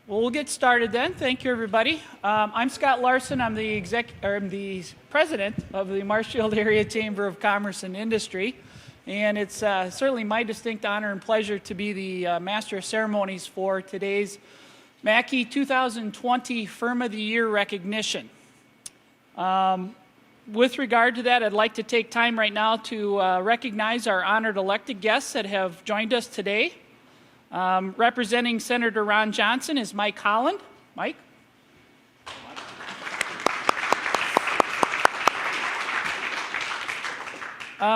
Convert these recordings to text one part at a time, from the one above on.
Well, we'll get started then. Thank you, everybody. I'm Scott Larson. I'm the president of the Marshfield Area Chamber of Commerce and Industry, and it's certainly my distinct honor and pleasure to be the Master of Ceremonies for today's MACCI 2020 Firm of the Year recognition. With regard to that, I'd like to take time right now to recognize our honored elected guests that have joined us today. Representing Senator Ron Johnson is Mike Holland. Mike?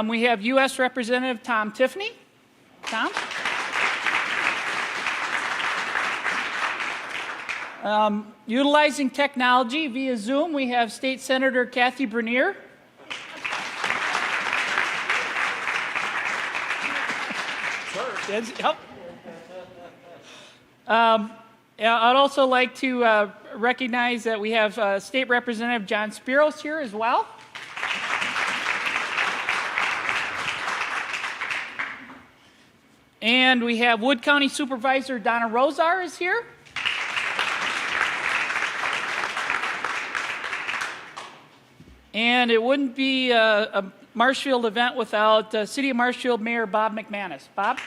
We have U.S. Representative Tom Tiffany. Tom? Utilizing technology via Zoom, we have State Senator Kathy Bernier. Yep. I'd also like to recognize that we have State Representative John Spiros here as well. And we have Wood County Supervisor Donna Rosar is here. And it wouldn't be a Marshfield event without City of Marshfield Mayor Bob McManus. Bob?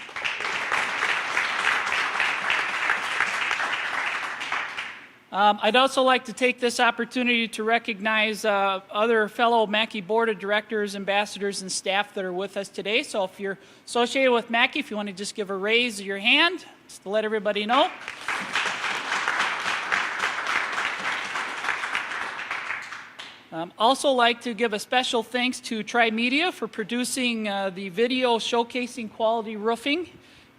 I'd also like to take this opportunity to recognize other fellow MACCI Board of Directors, ambassadors, and staff that are with us today. So if you're associated with MACCI, if you want to just give a raise of your hand, just to let everybody know. Also like to give a special thanks to Tri-Media for producing the video showcasing quality roofing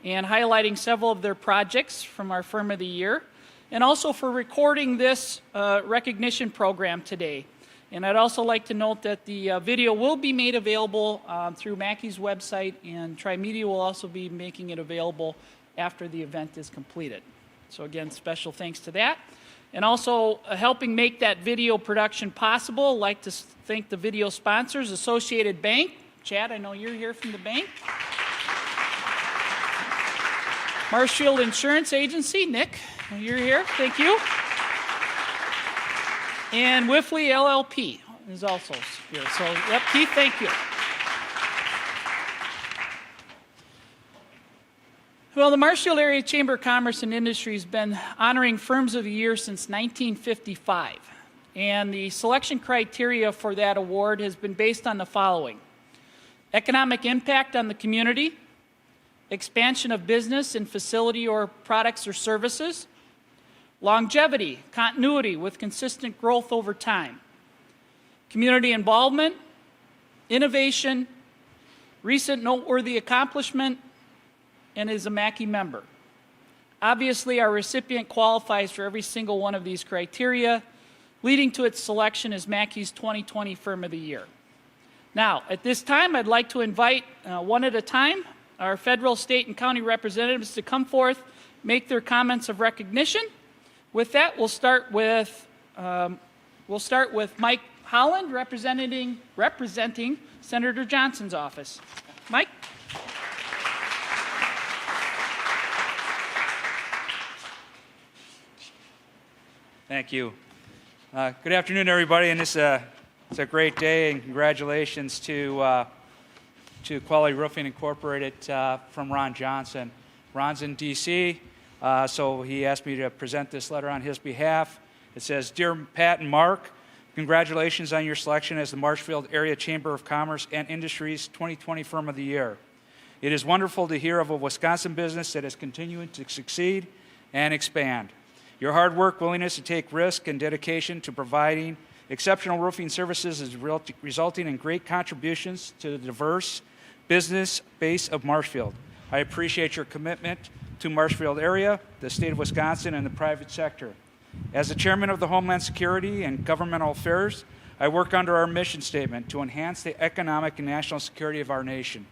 and highlighting several of their projects from our Firm of the Year, and also for recording this recognition program today. And I'd also like to note that the video will be made available through MACCI's website, and Tri-Media will also be making it available after the event is completed. So again, special thanks to that. And also helping make that video production possible, I'd like to thank the video sponsors, Associated Bank. Chad, I know you're here from the bank. Marshfield Insurance Agency, Nick, you're here, thank you. And Wifley LLP is also here. So, yep, Keith, thank you. Well, the Marshfield Area Chamber of Commerce and Industry has been honoring Firms of the Year since 1955. And the selection criteria for that award has been based on the following: economic impact on the community, expansion of business and facility or products or services, longevity, continuity with consistent growth over time, community involvement, innovation, recent noteworthy accomplishment, and is a MACCI member. Obviously, our recipient qualifies for every single one of these criteria, leading to its selection as MACCI's 2020 Firm of the Year. Now, at this time, I'd like to invite one at a time our federal, state, and county representatives to come forth, make their comments of recognition. With that, we'll start with Mike Holland, representing Senator Johnson's office. Mike? Thank you. Good afternoon, everybody, and it's a great day, and congratulations to Quality Roofing Incorporated from Ron Johnson. Ron's in D.C., so he asked me to present this letter on his behalf. It says, "Dear Pat and Mark, congratulations on your selection as the Marshfield Area Chamber of Commerce and Industry's 2020 Firm of the Year. It is wonderful to hear of a Wisconsin business that is continuing to succeed and expand. Your hard work, willingness to take risk, and dedication to providing exceptional roofing services is resulting in great contributions to the diverse business base of Marshfield. I appreciate your commitment to Marshfield area, the state of Wisconsin, and the private sector. As the chairman of the Homeland Security and Governmental Affairs, I work under our mission statement to enhance the economic and national security of our nation.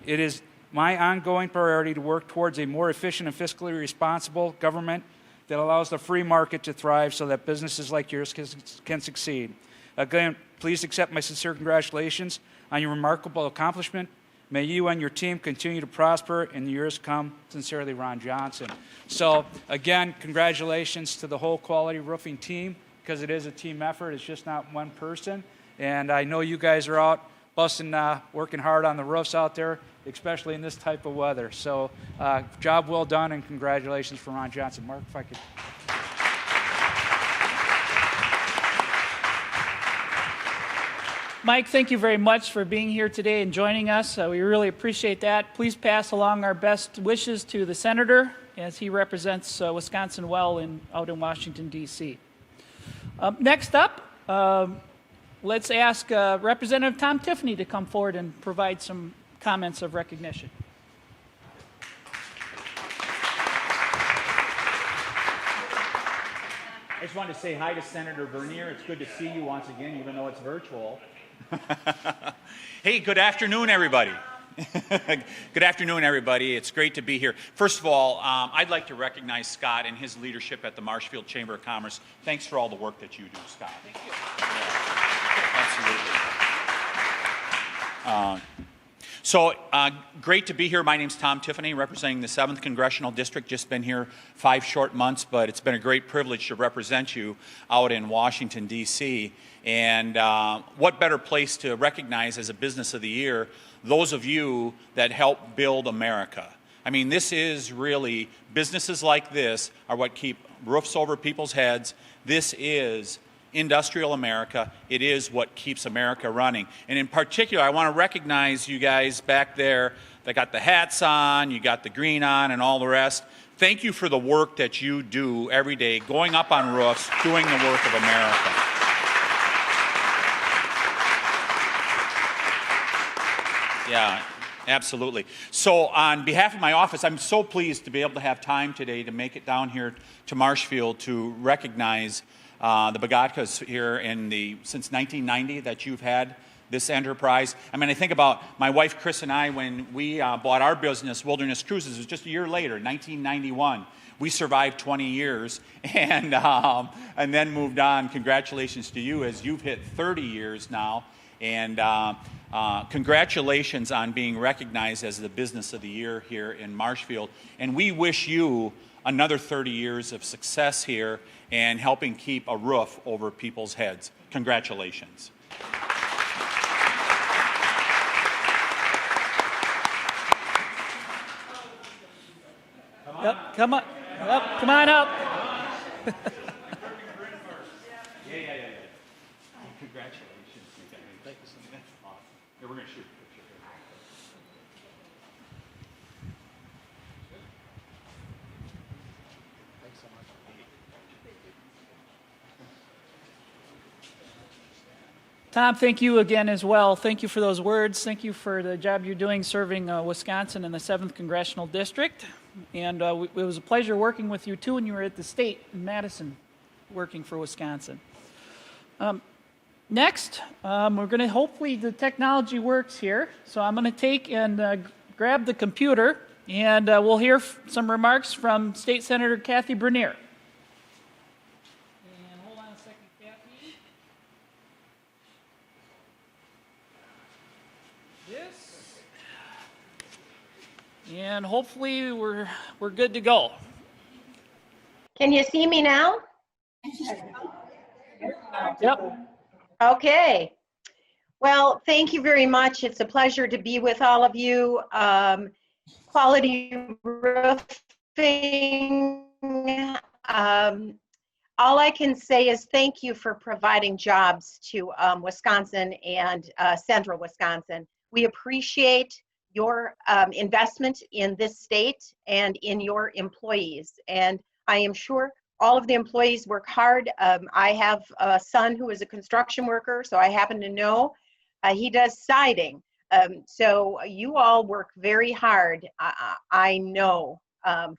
It is my ongoing priority to work towards a more efficient and fiscally responsible government that allows the free market to thrive so that businesses like yours can succeed. Again, please accept my sincere congratulations on your remarkable accomplishment. May you and your team continue to prosper in the years to come. Sincerely, Ron Johnson. So again, congratulations to the whole Quality Roofing team, because it is a team effort. It's just not one person. And I know you guys are out busting, working hard on the roofs out there, especially in this type of weather. So job well done, and congratulations for Ron Johnson. Mark, if I could. Mike, thank you very much for being here today and joining us. We really appreciate that. Please pass along our best wishes to the Senator, as he represents Wisconsin well out in Washington, D.C. Next up, let's ask Representative Tom Tiffany to come forward and provide some comments of recognition. I just wanted to say hi to Senator Bernier. It's good to see you once again, even though it's virtual. Hey, good afternoon, everybody. Good afternoon, everybody. It's great to be here. First of all, I'd like to recognize Scott and his leadership at the Marshfield Chamber of Commerce. Thanks for all the work that you do, Scott. Thank you. Yeah, absolutely. So great to be here. My name's Tom Tiffany, representing the 7th Congressional District. Just been here 5 short months, but it's been a great privilege to represent you out in Washington, D.C. And what better place to recognize as a Business of the Year those of you that help build America. I mean, this is really, businesses like this are what keep roofs over people's heads. This is industrial America. It is what keeps America running. And in particular, I want to recognize you guys back there that got the hats on, you got the green on, and all the rest. Thank you for the work that you do every day, going up on roofs, doing the work of America. Yeah, absolutely. So on behalf of my office, I'm so pleased to be able to have time today to make it down here to Marshfield to recognize the Bogatkas here since 1990 that you've had this enterprise. I mean, I think about my wife Chris and I when we bought our business, Wilderness Cruises. It was just a year later, 1991. We survived 20 years and then moved on. Congratulations to you as you've hit 30 years now. And congratulations on being recognized as the Business of the Year here in Marshfield. And we wish you another 30 years of success here and helping keep a roof over people's heads. Congratulations. Yep, come on. Yep, come on up. Yeah. Congratulations. Thank you so much. We're going to shoot a picture here. Thanks so much. Tom, thank you again as well. Thank you for those words. Thank you for the job you're doing serving Wisconsin in the 7th Congressional District. And it was a pleasure working with you, too, when you were at the state in Madison working for Wisconsin. Next, we're going to, hopefully the technology works here. So I'm going to take and grab the computer, and we'll hear some remarks from State Senator Kathy Bernier. And hold on a second, Kathy. This. And hopefully we're good to go. Can you see me now? Yep. Okay. Well, thank you very much. It's a pleasure to be with all of you. Quality Roofing. All I can say is thank you for providing jobs to Wisconsin and central Wisconsin. We appreciate your investment in this state and in your employees. And I am sure all of the employees work hard. I have a son who is a construction worker, so I happen to know he does siding. So you all work very hard, I know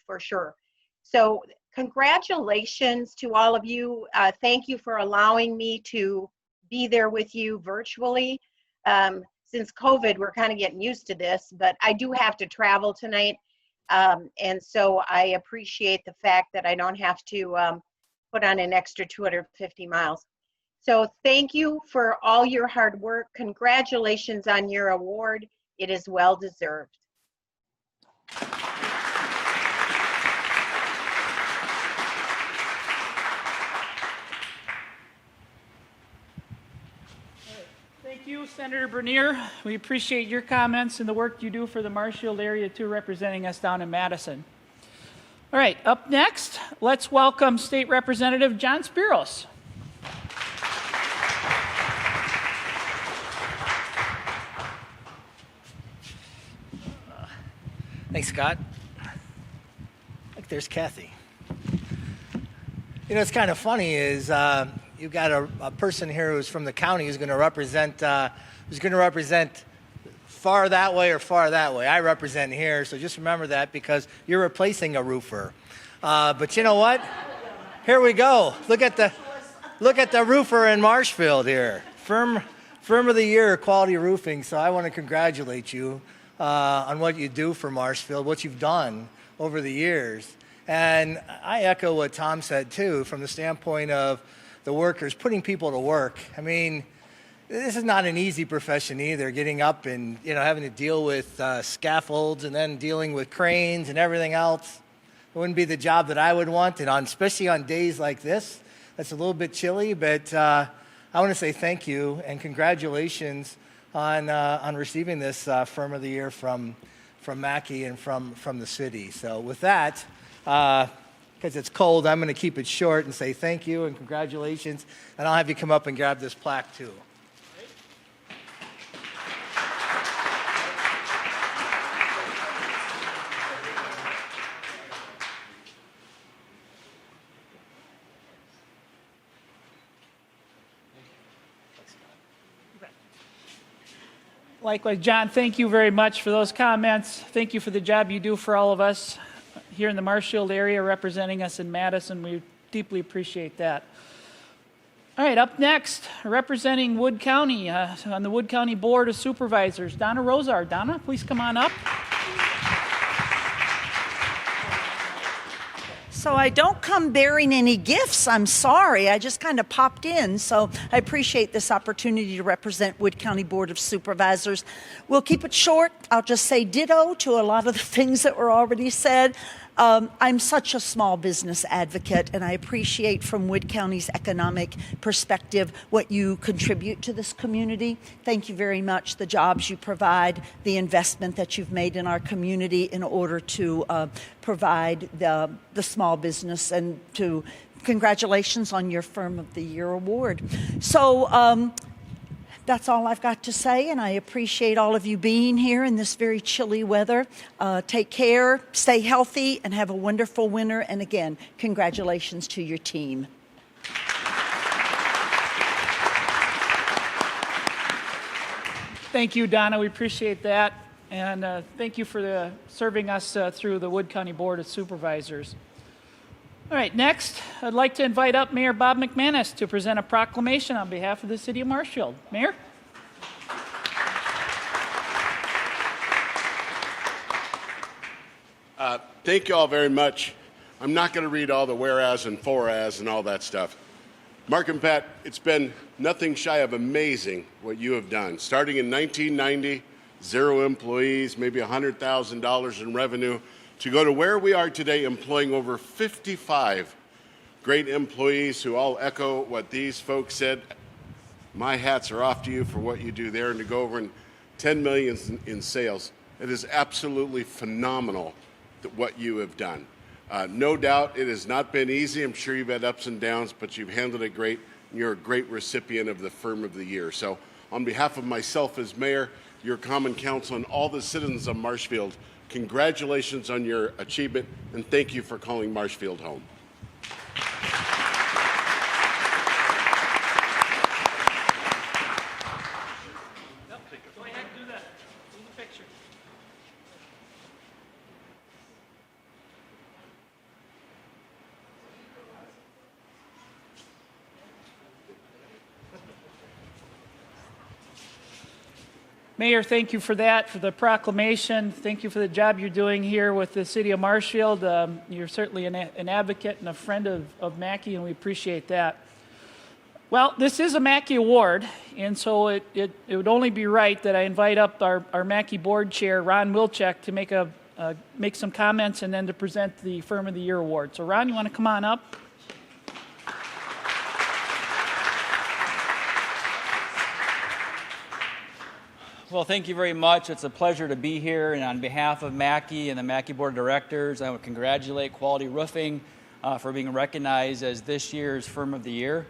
for sure. So congratulations to all of you. Thank you for allowing me to be there with you virtually. Since COVID, we're kind of getting used to this, but I do have to travel tonight. And so I appreciate the fact that I don't have to put on an extra 250 miles. So thank you for all your hard work. Congratulations on your award. It is well deserved. Thank you, Senator Bernier. We appreciate your comments and the work you do for the Marshfield area, too, representing us down in Madison. All right, up next, let's welcome State Representative John Spiros. Thanks, Scott. Look, there's Kathy. You know, it's kind of funny is you've got a person here who's from the county who's going to represent far that way or far that way. I represent here, so just remember that because you're replacing a roofer. But you know what? Here we go. Look at the roofer in Marshfield here. Firm of the Year, Quality Roofing. So I want to congratulate you on what you do for Marshfield, what you've done over the years. And I echo what Tom said, too, from the standpoint of the workers, putting people to work. I mean, this is not an easy profession either, getting up and, you know, having to deal with scaffolds and then dealing with cranes and everything else. It wouldn't be the job that I would want, and especially on days like this, that's a little bit chilly, but I want to say thank you and congratulations on receiving this Firm of the Year from MACCI and from the city. So with that, because it's cold, I'm going to keep it short and say thank you and congratulations, and I'll have you come up and grab this plaque too. Likewise, John, thank you very much for those comments. Thank you for the job you do for all of us here in the Marshfield area, representing us in Madison. We deeply appreciate that. All right, up next, representing Wood County on the Wood County Board of Supervisors, Donna Rosar. Donna, please come on up. So I don't come bearing any gifts. I'm sorry. I just kind of popped in. So I appreciate this opportunity to represent Wood County Board of Supervisors. We'll keep it short. I'll just say ditto to a lot of the things that were already said. I'm such a small business advocate, and I appreciate from Wood County's economic perspective what you contribute to this community. Thank you very much. The jobs you provide, the investment that you've made in our community in order to provide the small business, and to congratulations on your Firm of the Year award. So that's all I've got to say, and I appreciate all of you being here in this very chilly weather. Take care, stay healthy, and have a wonderful winter. And again, congratulations to your team. Thank you, Donna. We appreciate that. And thank you for serving us through the Wood County Board of Supervisors. All right, next, I'd like to invite up Mayor Bob McManus to present a proclamation on behalf of the City of Marshfield. Mayor? Thank you all very much. I'm not going to read all the whereas and foras and all that stuff. Mark and Pat, it's been nothing shy of amazing what you have done. Starting in 1990, 0 employees, maybe $100,000 in revenue, to go to where we are today, employing over 55 great employees who all echo what these folks said. My hats are off to you for what you do there, and to go over in 10 million in sales. It is absolutely phenomenal what you have done. No doubt it has not been easy. I'm sure you've had ups and downs, but you've handled it great, and you're a great recipient of the Firm of the Year. So on behalf of myself as mayor, your common council, and all the citizens of Marshfield, congratulations on your achievement, and thank you for calling Marshfield home. Go ahead and do the picture. Mayor, thank you for that, for the proclamation. Thank you for the job you're doing here with the City of Marshfield. You're certainly an advocate and a friend of MACCI, and we appreciate that. Well, this is a MACCI award, and so it would only be right that I invite up our MACCI board chair, Ron Wilczek, to make some comments and then to present the Firm of the Year award. So, Ron, you want to come on up? Well, thank you very much. It's a pleasure to be here. And on behalf of MACCI and the MACCI Board of Directors, I would congratulate Quality Roofing for being recognized as this year's Firm of the Year.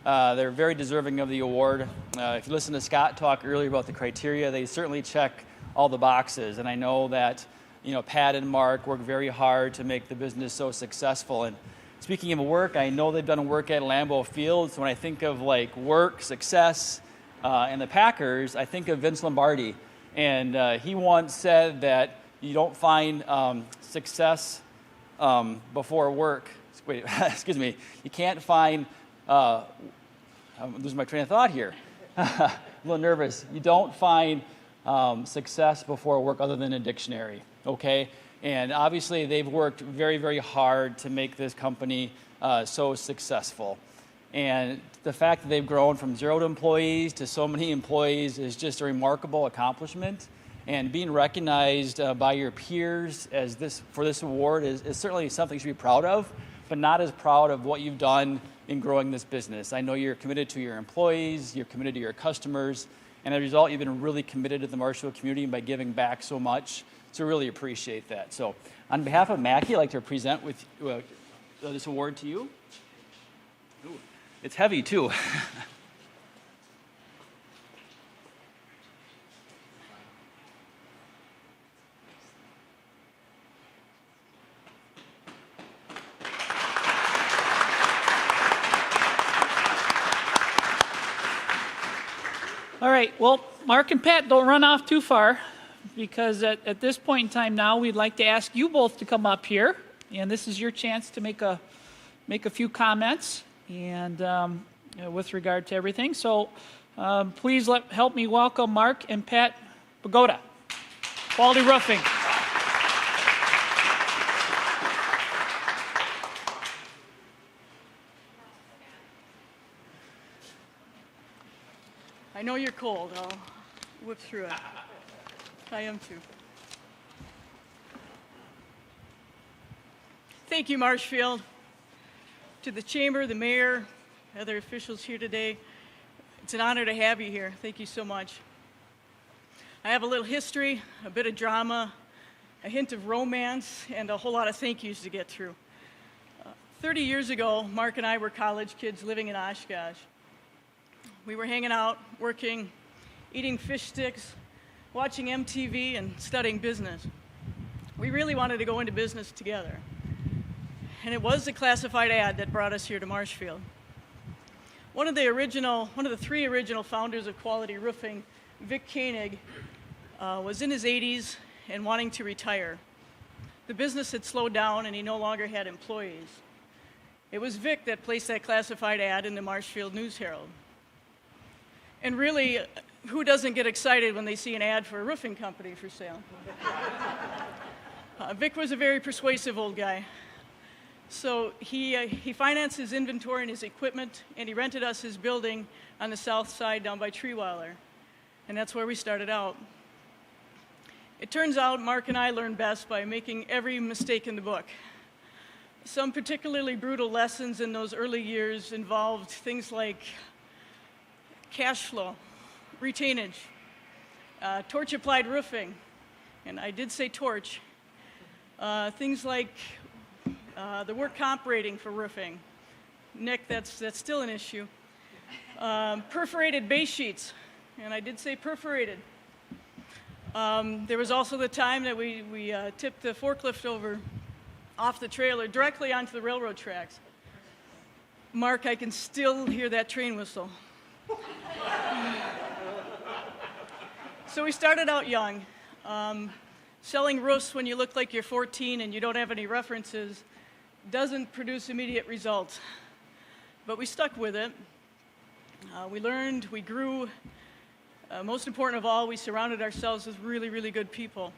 They're very deserving of the award. If you listen to Scott talk earlier about the criteria, they certainly check all the boxes. And I know that Pat and Mark work very hard to make the business so successful. And speaking of work, I know they've done work at Lambeau Field. So when I think of work, success, and the Packers, I think of Vince Lombardi. And he once said that you don't find success before work. Wait, excuse me. You can't find, I'm losing my train of thought here. I'm a little nervous. You don't find success before work other than a dictionary, okay? And obviously they've worked very, very hard to make this company so successful. And the fact that they've grown from 0 employees to so many employees is just a remarkable accomplishment. And being recognized by your peers for this award is certainly something you should be proud of, but not as proud of what you've done in growing this business. I know you're committed to your employees, you're committed to your customers, and as a result, you've been really committed to the Marshfield community by giving back so much. So really appreciate that. So on behalf of MACCI, I'd like to present with this award to you. Ooh, it's heavy too. All right, well, Mark and Pat, don't run off too far, because at this point in time now, we'd like to ask you both to come up here, and this is your chance to make a few comments and with regard to everything. So please help me welcome Mark and Pat Pagoda, Quality Roofing. I know you're cold. I'll whip through it. I am too. Thank you, Marshfield. To the Chamber, the Mayor, other officials here today, it's an honor to have you here. Thank you so much. I have a little history, a bit of drama, a hint of romance, and a whole lot of thank yous to get through. 30 years ago, Mark and I were college kids living in Oshkosh. We were hanging out, working, eating fish sticks, watching MTV, and studying business. We really wanted to go into business together. And it was the classified ad that brought us here to Marshfield. One of the 3 original founders of Quality Roofing, Vic Koenig, was in his 80s and wanting to retire. The business had slowed down and he no longer had employees. It was Vic that placed that classified ad in the Marshfield News Herald. And really, who doesn't get excited when they see an ad for a roofing company for sale? Vic was a very persuasive old guy. So he financed his inventory and his equipment, and he rented us his building on the south side down by Treeweiler. And that's where we started out. It turns out Mark and I learned best by making every mistake in the book. Some particularly brutal lessons in those early years involved things like cash flow, retainage, torch-applied roofing, and I did say torch, things like the work comp rating for roofing. Nick, that's still an issue. Perforated base sheets, and I did say perforated. There was also the time that we tipped the forklift over off the trailer directly onto the railroad tracks. Mark, I can still hear that train whistle. So we started out young. Selling roofs when you look like you're 14 and you don't have any references doesn't produce immediate results. But we stuck with it. We learned, we grew. Most important of all, we surrounded ourselves with really, really good people.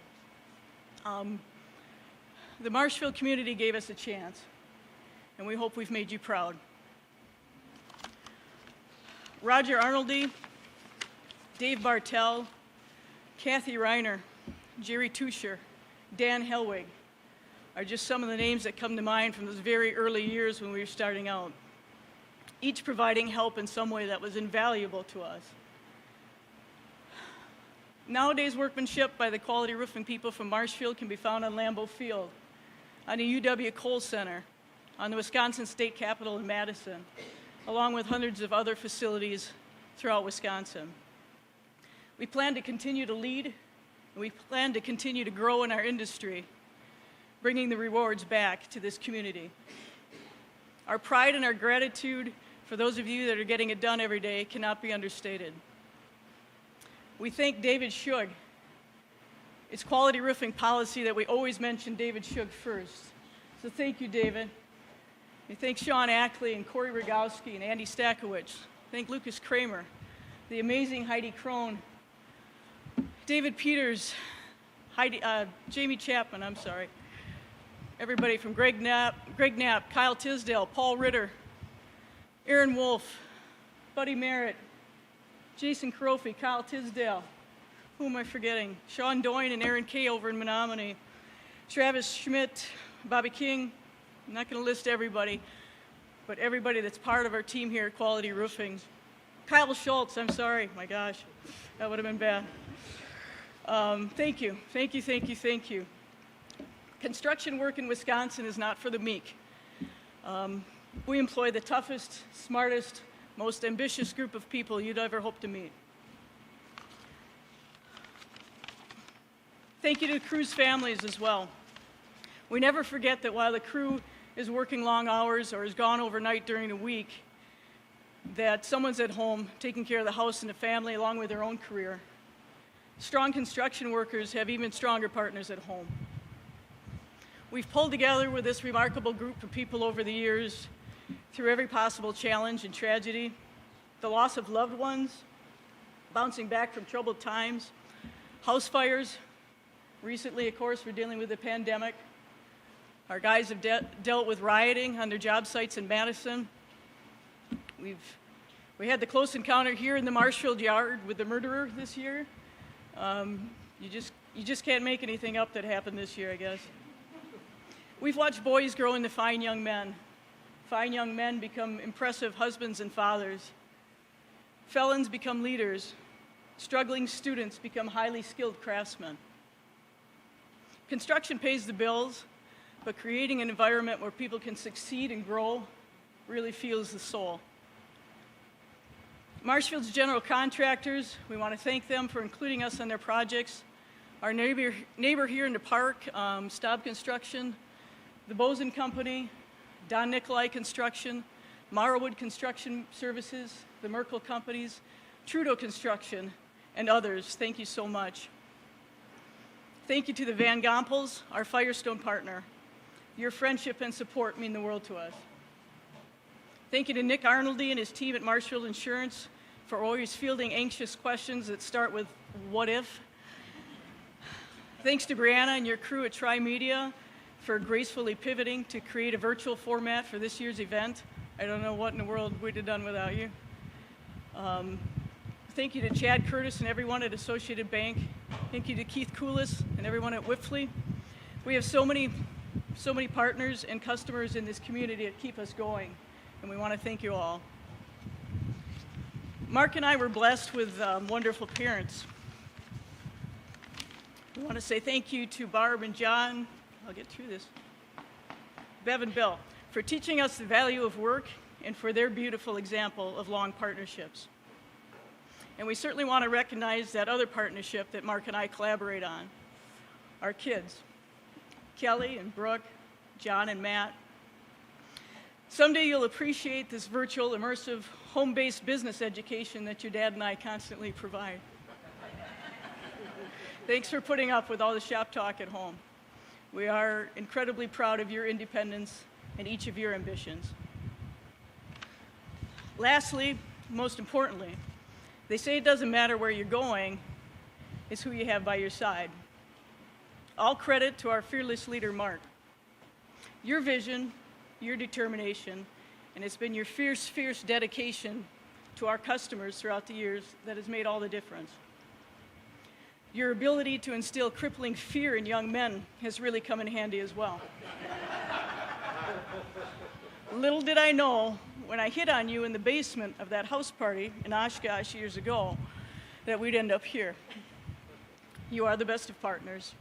The Marshfield community gave us a chance, and we hope we've made you proud. Roger Arnoldy, Dave Bartell, Kathy Reiner, Jerry Tusher, Dan Helwig are just some of the names that come to mind from those very early years when we were starting out, each providing help in some way that was invaluable to us. Nowadays, workmanship by the quality roofing people from Marshfield can be found on Lambeau Field, on the UW Kohl Center, on the Wisconsin State Capitol in Madison, along with hundreds of other facilities throughout Wisconsin. We plan to continue to lead, and we plan to continue to grow in our industry, bringing the rewards back to this community. Our pride and our gratitude for those of you that are getting it done every day cannot be understated. We thank David Shug. It's quality roofing policy that we always mention David Shug first. So thank you, David. We thank Sean Ackley and Corey Rogowski and Andy Stakowicz. Thank Lucas Kramer, the amazing Heidi Krohn, David Peters, Jamie Chapman, everybody from Greg Knapp, Kyle Tisdale, Paul Ritter, Aaron Wolf, Buddy Merritt, Jason Carofi, Kyle Tisdale, who am I forgetting? Sean Doyne and Aaron Kay over in Menominee, Travis Schmidt, Bobby King. I'm not going to list everybody, but everybody that's part of our team here at Quality Roofing. Kyle Schultz, I'm sorry, my gosh, that would have been bad. Thank you, thank you, thank you, thank you. Construction work in Wisconsin is not for the meek. We employ the toughest, smartest, most ambitious group of people you'd ever hope to meet. Thank you to the crew's families as well. We never forget that while the crew is working long hours or is gone overnight during the week, that someone's at home taking care of the house and the family along with their own career. Strong construction workers have even stronger partners at home. We've pulled together with this remarkable group of people over the years through every possible challenge and tragedy, the loss of loved ones, bouncing back from troubled times, house fires. Recently, of course, we're dealing with the pandemic. Our guys have dealt with rioting on their job sites in Madison. We had the close encounter here in the Marshfield yard with the murderer this year. You just can't make anything up that happened this year, I guess. We've watched boys grow into fine young men. Fine young men become impressive husbands and fathers. Felons become leaders. Struggling students become highly skilled craftsmen. Construction pays the bills, but creating an environment where people can succeed and grow really fuels the soul. Marshfield's general contractors, we want to thank them for including us on their projects. Our neighbor here in the park, Staub Construction, the Bozen Company, Don Nicolai Construction, Marwood Construction Services, the Merkel Companies, Trudeau Construction, and others. Thank you so much. Thank you to the Van Gompels, our Firestone partner. Your friendship and support mean the world to us. Thank you to Nick Arnoldy and his team at Marshfield Insurance for always fielding anxious questions that start with, what if? Thanks to Brianna and your crew at Tri-Media for gracefully pivoting to create a virtual format for this year's event. I don't know what in the world we'd have done without you. Thank you to Chad Curtis and everyone at Associated Bank. Thank you to Keith Koulis and everyone at Whipfley. We have so many partners and customers in this community that keep us going, and we want to thank you all. Mark and I were blessed with wonderful parents. We want to say thank you to Barb and John, I'll get through this, Bev and Bill, for teaching us the value of work and for their beautiful example of long partnerships. And we certainly want to recognize that other partnership that Mark and I collaborate on, our kids, Kelly and Brooke, John and Matt. Someday you'll appreciate this virtual, immersive, home-based business education that your dad and I constantly provide. Thanks for putting up with all the shop talk at home. We are incredibly proud of your independence and each of your ambitions. Lastly, most importantly, they say it doesn't matter where you're going, it's who you have by your side. All credit to our fearless leader, Mark. Your vision, your determination, and it's been your fierce, fierce dedication to our customers throughout the years that has made all the difference. Your ability to instill crippling fear in young men has really come in handy as well. Little did I know when I hit on you in the basement of that house party in Oshkosh years ago that we'd end up here. You are the best of partners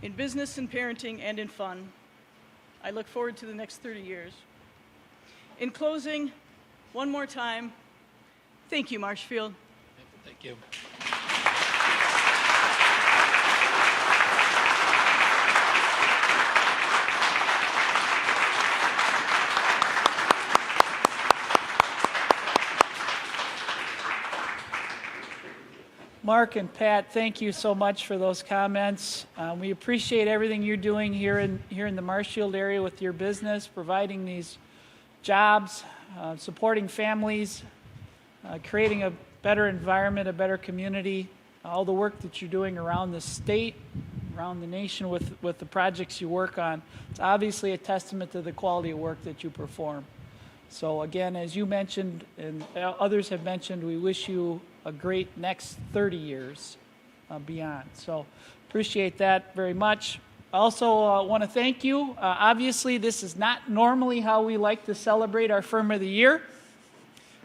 in business and parenting and in fun. I look forward to the next 30 years. In closing, one more time, thank you, Marshfield. Thank you. Mark and Pat, thank you so much for those comments. We appreciate everything you're doing here in the Marshfield area with your business, providing these jobs, supporting families, creating a better environment, a better community, all the work that you're doing around the state, around the nation with the projects you work on. It's obviously a testament to the quality of work that you perform. So again, as you mentioned and others have mentioned, we wish you a great next 30 years beyond. So appreciate that very much. Also want to thank you. Obviously, this is not normally how we like to celebrate our Firm of the Year.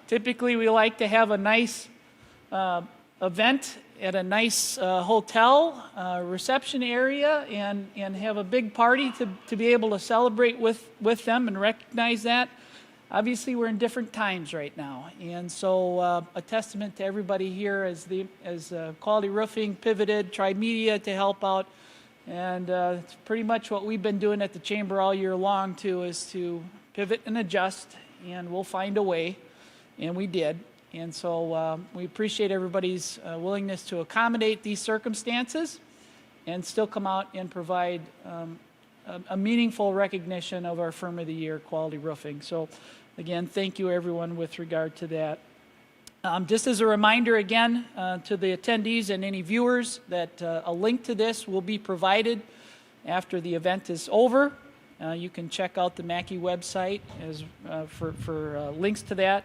Typically, we like to have a nice event at a nice hotel reception area and have a big party to be able to celebrate with them and recognize that. Obviously, we're in different times right now, and so a testament to everybody here as Quality Roofing pivoted, tried media to help out, and it's pretty much what we've been doing at the Chamber all year long too, is to pivot and adjust, and we'll find a way, and we did. And so we appreciate everybody's willingness to accommodate these circumstances and still come out and provide a meaningful recognition of our Firm of the Year, Quality Roofing. So again, thank you everyone with regard to that. Just as a reminder again to the attendees and any viewers that a link to this will be provided after the event is over. You can check out the MACCI website for links to that.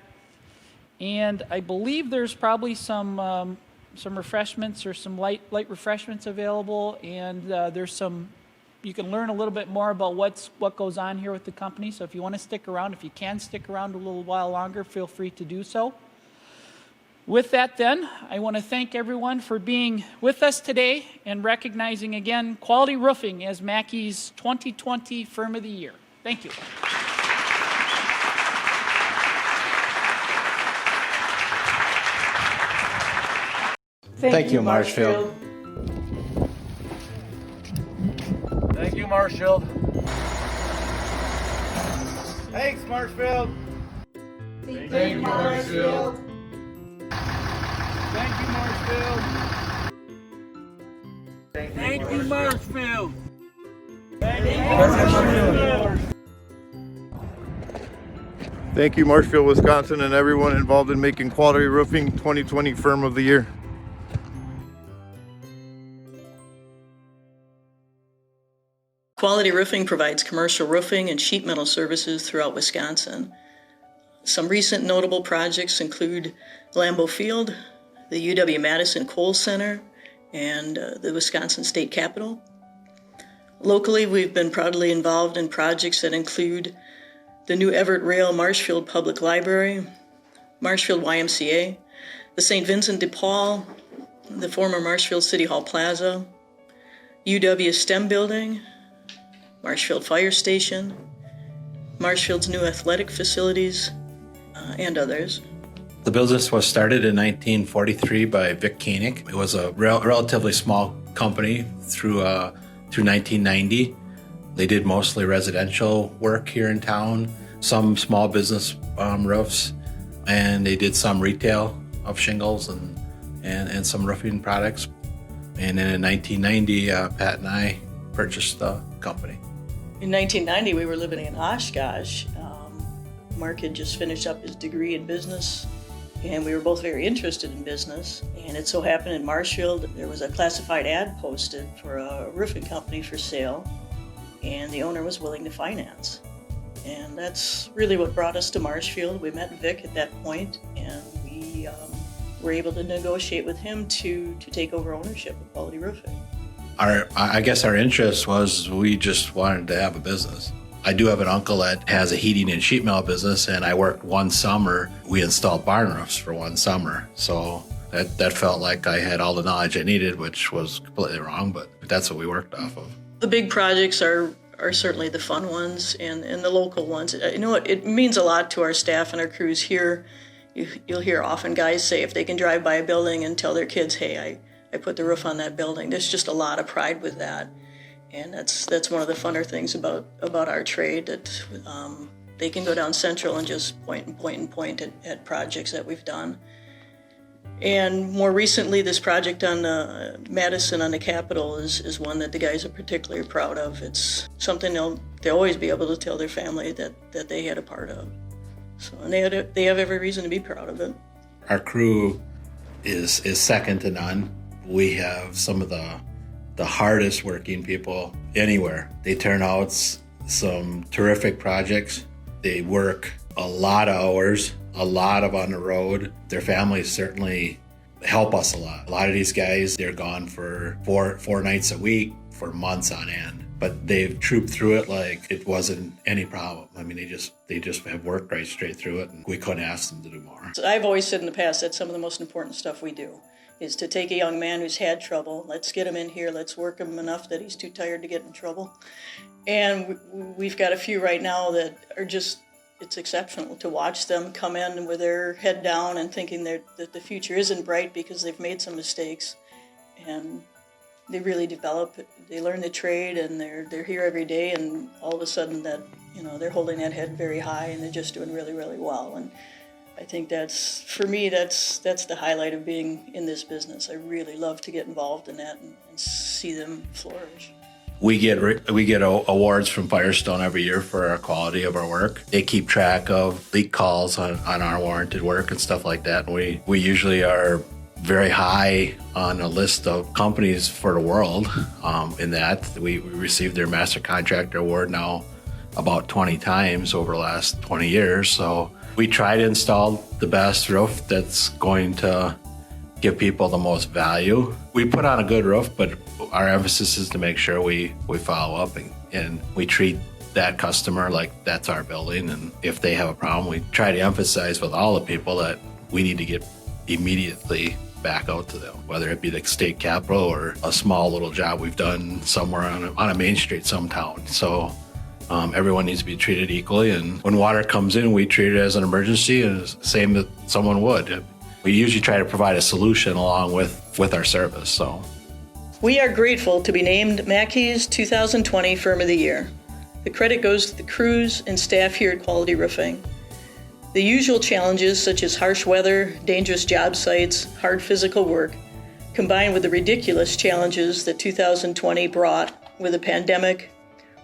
And I believe there's probably some refreshments or some light refreshments available, and there's you can learn a little bit more about what goes on here with the company. So if you want to stick around, if you can stick around a little while longer, feel free to do so. With that then, I want to thank everyone for being with us today and recognizing again Quality Roofing as MACCI's 2020 Firm of the Year. Thank you. Thank you, Marshfield. Thank you, Marshfield. Thanks, Marshfield. Thank you, Marshfield. Thank you, Marshfield. Thank you, Marshfield. Thank you, Marshfield, Wisconsin, and everyone involved in making Quality Roofing 2020 Firm of the Year. Quality Roofing provides commercial roofing and sheet metal services throughout Wisconsin. Some recent notable projects include Lambeau Field, the UW-Madison Kohl Center, and the Wisconsin State Capitol. Locally, we've been proudly involved in projects that include the new Everett Rail Marshfield Public Library, Marshfield YMCA, the St. Vincent de Paul, the former Marshfield City Hall Plaza, UW STEM Building, Marshfield Fire Station, Marshfield's new athletic facilities, and others. The business was started in 1943 by Vic Koenig. It was a relatively small company through 1990. They did mostly residential work here in town, some small business roofs, and they did some retail of shingles and some roofing products. And then in 1990, Pat and I purchased the company. In 1990, we were living in Oshkosh. Mark had just finished up his degree in business, and we were both very interested in business. And it so happened in Marshfield, there was a classified ad posted for a roofing company for sale, and the owner was willing to finance. And that's really what brought us to Marshfield. We met Vic at that point, and we we were able to negotiate with him to take over ownership of Quality Roofing. I guess our interest was we just wanted to have a business. I do have an uncle that has a heating and sheet metal business, and I worked one summer. We installed barn roofs for one summer. So that felt like I had all the knowledge I needed, which was completely wrong, but that's what we worked off of. The big projects are certainly the fun ones and the local ones. You know what? It means a lot to our staff and our crews here. You'll hear often guys say if they can drive by a building and tell their kids, hey, I put the roof on that building. There's just a lot of pride with that. And that's one of the funner things about our trade, that they can go down Central and just point at projects that we've done. And more recently, this project on Madison on the Capitol is one that the guys are particularly proud of. It's something they'll always be able to tell their family that they had a part of. So, and they have every reason to be proud of it. Our crew is second to none. We have some of the hardest working people anywhere. They turn out some terrific projects. They work a lot of hours, a lot of on the road. Their families certainly help us a lot. A lot of these guys, they're gone for four nights a week for months on end. But they've trooped through it like it wasn't any problem. I mean, they just have worked right straight through it, and we couldn't ask them to do more. So I've always said in the past that some of the most important stuff we do is to take a young man who's had trouble, let's get him in here, let's work him enough that he's too tired to get in trouble. And we've got a few right now that are just, it's exceptional to watch them come in with their head down and thinking that the future isn't bright because they've made some mistakes. And they really develop, they learn the trade, and they're here every day, and all of a sudden that, you know, they're holding that head very high and they're just doing really, really well. And I think that's, for me, that's the highlight of being in this business. I really love to get involved in that and see them flourish. We get awards from Firestone every year for our quality of our work. They keep track of leak calls on our warranted work and stuff like that. And we usually are very high on a list of companies for the world. In that, we received their Master Contractor Award now about 20 times over the last 20 years. So we try to install the best roof that's going to give people the most value. We put on a good roof, but our emphasis is to make sure we follow up and we treat that customer like that's our building. And if they have a problem, we try to emphasize with all the people that we need to get immediately back out to them, whether it be the state capitol or a small little job we've done somewhere on a main street, some town. So everyone needs to be treated equally, and when water comes in, we treat it as an emergency, and it's the same that someone would. We usually try to provide a solution along with our service. So we are grateful to be named MACCI's 2020 Firm of the Year. The credit goes to the crews and staff here at Quality Roofing. The usual challenges, such as harsh weather, dangerous job sites, hard physical work, combined with the ridiculous challenges that 2020 brought with a pandemic,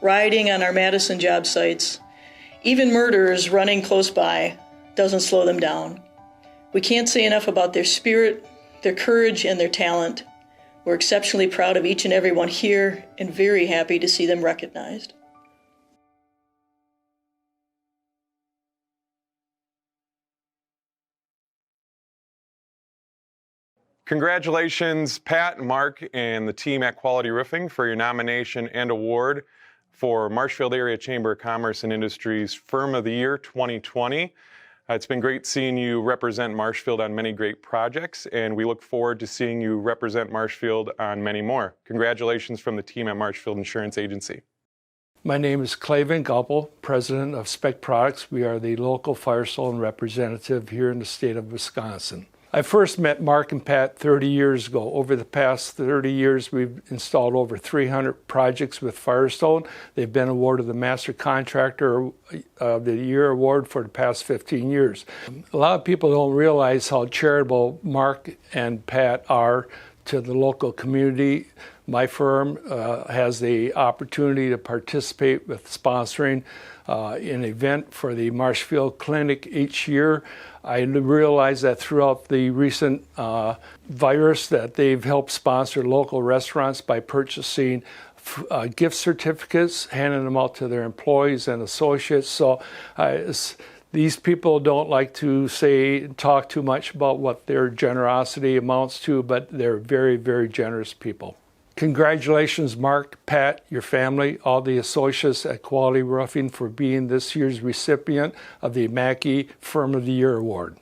rioting on our Madison job sites, even murderers running close by, doesn't slow them down. We can't say enough about their spirit, their courage, and their talent. We're exceptionally proud of each and every one here and very happy to see them recognized. Congratulations, Pat, Mark, and the team at Quality Roofing for your nomination and award for Marshfield Area Chamber of Commerce and Industries Firm of the Year 2020. It's been great seeing you represent Marshfield on many great projects, and we look forward to seeing you represent Marshfield on many more. Congratulations from the team at Marshfield Insurance Agency. My name is Clavin Guppel, president of Spec Products. We are the local Firestone representative here in the state of Wisconsin. I first met Mark and Pat 30 years ago. Over the past 30 years, we've installed over 300 projects with Firestone. They've been awarded the Master Contractor of the Year award for the past 15 years. A lot of people don't realize how charitable Mark and Pat are to the local community. My firm has the opportunity to participate with sponsoring an event for the Marshfield Clinic each year. I realize that throughout the recent virus that they've helped sponsor local restaurants by purchasing gift certificates, handing them out to their employees and associates. So These people don't like to talk too much about what their generosity amounts to, but they're very, very generous people. Congratulations, Mark, Pat, your family, all the associates at Quality Roofing for being this year's recipient of the MACCI Firm of the Year Award.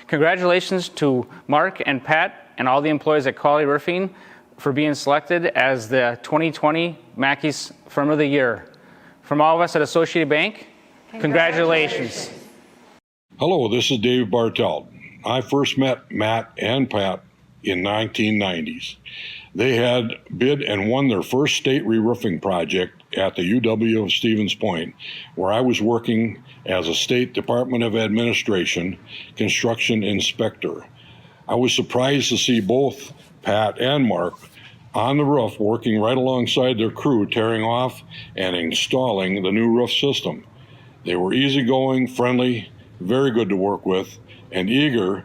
Congratulations to Mark and Pat and all the employees at Quality Roofing for being selected as the 2020 MACCI's Firm of the Year. From all of us at Associated Bank, congratulations. Hello, this is Dave Bartelt. I first met Matt and Pat in 1990s. They had bid and won their first state re-roofing project at the UW of Stevens Point, where I was working as a State Department of Administration construction inspector. I was surprised to see both Pat and Mark on the roof working right alongside their crew tearing off and installing the new roof system. They were easygoing, friendly, very good to work with, and eager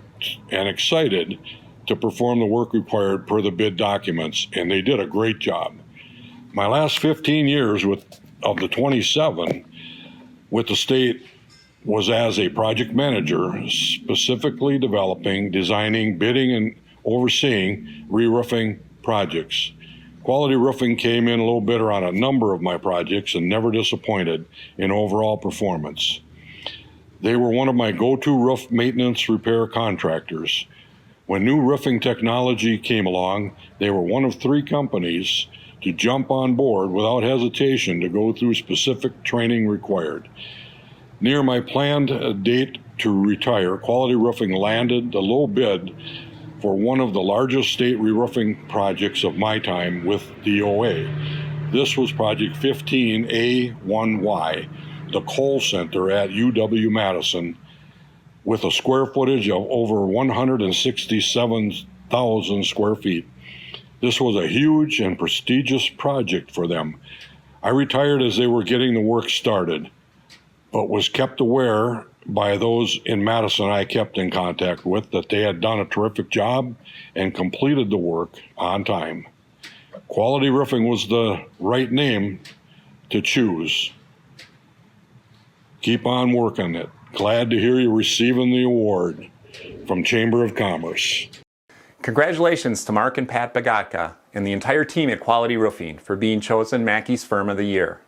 and excited to perform the work required per the bid documents, and they did a great job. My last 15 years of the 27 with the state was as a project manager, specifically developing, designing, bidding, and overseeing re-roofing projects. Quality Roofing came in a little better on a number of my projects and never disappointed in overall performance. They were one of my go-to roof maintenance repair contractors. When new roofing technology came along, they were one of 3 companies to jump on board without hesitation to go through specific training required. Near my planned date to retire, Quality Roofing landed the low bid for one of the largest state re-roofing projects of my time with DOA. This was Project 15A1Y, the Kohl Center at UW-Madison, with a square footage of over 167,000 square feet. This was a huge and prestigious project for them. I retired as they were getting the work started, but was kept aware by those in Madison I kept in contact with that they had done a terrific job and completed the work on time. Quality Roofing was the right name to choose. Keep on working it. Glad to hear you receiving the award from Chamber of Commerce. Congratulations to Mark and Pat Bagatka and the entire team at Quality Roofing for being chosen MACCI's Firm of the Year.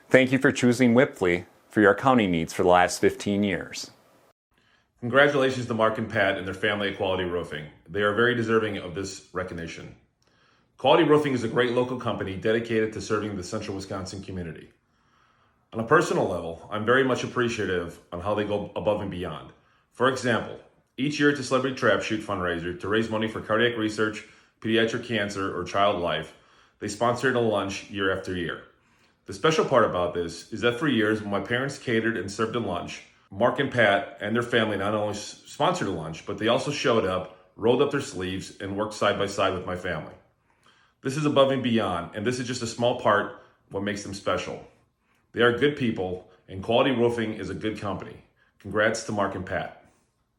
Thank you for choosing Whipley for your accounting needs for the last 15 years. Congratulations to Mark and Pat and their family at Quality Roofing. They are very deserving of this recognition. Quality Roofing is a great local company dedicated to serving the central Wisconsin community. On a personal level, I'm very much appreciative on how they go above and beyond. For example, each year at the Celebrity Trap Shoot fundraiser to raise money for cardiac research, pediatric cancer, or child life, they sponsored a lunch year after year. The special part about this is that for years, when my parents catered and served a lunch, Mark and Pat and their family not only sponsored a lunch, but they also showed up, rolled up their sleeves, and worked side by side with my family. This is above and beyond, and this is just a small part what makes them special. They are good people, and Quality Roofing is a good company. Congrats to Mark and Pat.